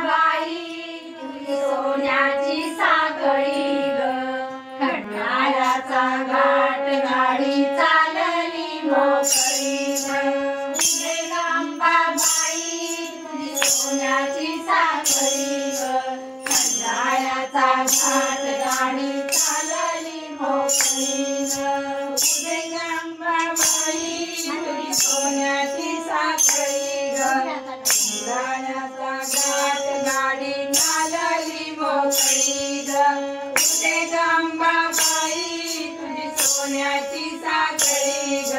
बाई तुझी सोन्याची साखळी ग खंडाळ्याचा घाट गाडी चालली मोकळी ग अंबाबाई तुझी सोन्याची साखळी ग खंडाळ्याचा घाट गाडी चालली मोकळी ग अंबाबाई तुझी सोन्याची साखळी ग खंडाळ्याचा घाट गाडी चालली मोकळी ग अंबाबाई तुझी सोन्याची साखळी ग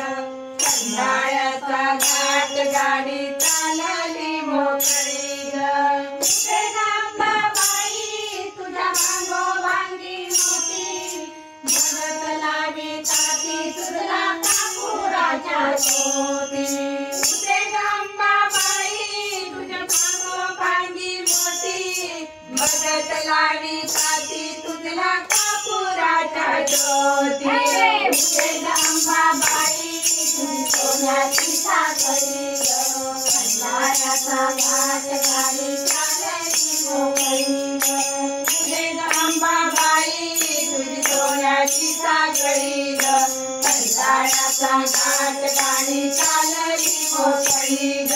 खंडाळ्याचा घाट गाडी चालली मोकळी ग अंबाबाई तुझ्या भांगी मोठी भगत लावी ताती तुझला कापुराच्या ज्योती अंबाबाई तुझ्या भांगी मोठी भगत लावी ताती तुझला कापुराच्या ज्योती अंबाबाई तुझी सोन्याची साखळी ग खंडाळ्याचा घाट गाडी चालली मोकळी ग अंबाबाई तुझी सोन्याची साखळी ग खंडाळ्याचा घाट गाडी चालली मोकळी ग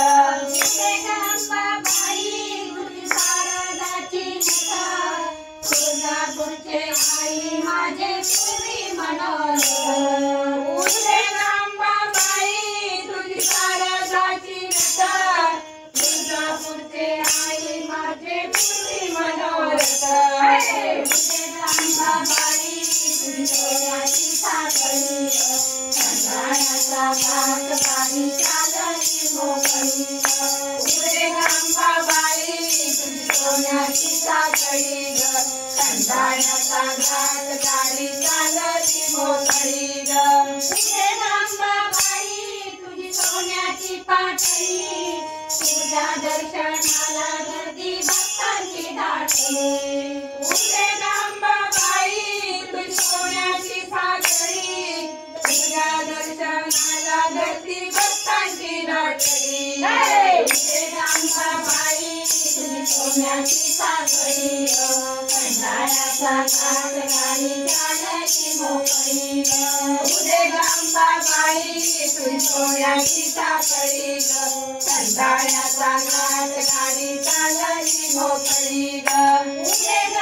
अंबाबाई तुझी शारदाची नथ तुळजापूरचे आई माझे पूर्वी मनोरथ अंबाबाई तुझी शारदाची नथ तुळजापूरचे आई माझे पूर्वी मनोरथ अंबाबाई तुझी सोन्याची साखळी ग खंडाळ्याचा घाट गाडी चालली मोकळी अंबाबाई तुझी सोन्याची साखळी ग खंडाळ्याचा घाट गाडी चालली मोकळी ग अंबाबाई तुझी सोन्याची पाटली तुझ्या दर्शनाला गर्दी भक्तांची दाटली अंबाबाई तुझी सोन्याची साखळी तुझ्या दर्शनाला गर्दी भक्तांची दाटली अंबाबाई तुझी सोन्याची साखळी ग खंडाळ्याचा घाट गाडी चालली मोकळी ग अंबाबाई तुझी सोन्याची साखळी ग खंडाळ्याचा घाट गाडी चालली मोकळी ग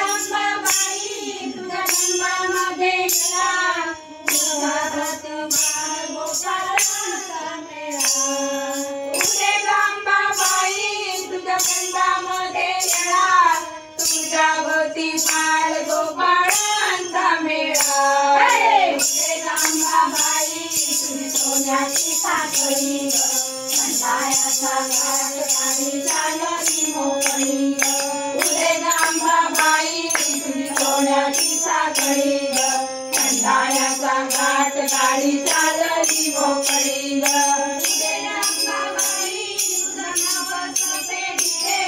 अंबाबाई तुझ्या जन्मामध्ये गेला तुझा प्रतिमा गोपाळांचा मेळा अंबाबाई तुझ्या खंडामध्ये गेला तुझ्या भोवती बाळ गोपाळांचा मेळा अंबाबाई तुझी सोन्याची साखळी ग खंडाळ्याचा घाट गाडी चालली मोकळी ग अंबाबाई तुझी सोन्याची साखळी ग खंडाळ्याचा घाट गाडी चालली मोकळी ग अंबाबाई तुझं नवस पेटते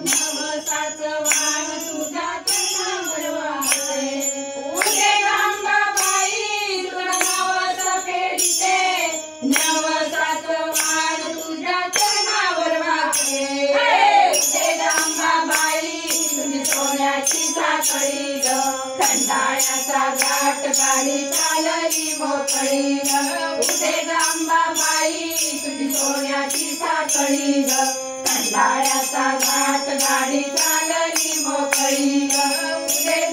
नवसाच वाण तुझ्या चरणावर वाहते अंबाबाई तुझं नवस पेटते नवसाच वाण तुझ्या चरणावर वाहते अंबाबाई तुझी सोन्याची साखळी ग खंडाळ्याचा घाट गाडी चालली मोकळी ग अंबाबाई तुझी सोन्याची साखळी ग खंडाळ्याचा घाट गाडी चालली मोकळी ग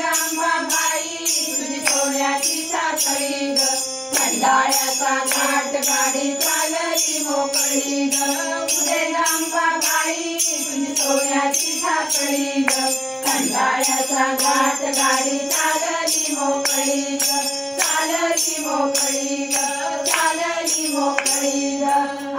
अंबाबाई तुझी सोन्याची साखळी ग खंडाळ्याचा घाट गाडी चालली मोकळी ग अंबाबाई तुझी सोन्याची साखळी ग खंडाळ्याचा घाट गाडी चालली मोकळी ग चालली मोकळी ग चालली मोकळी ग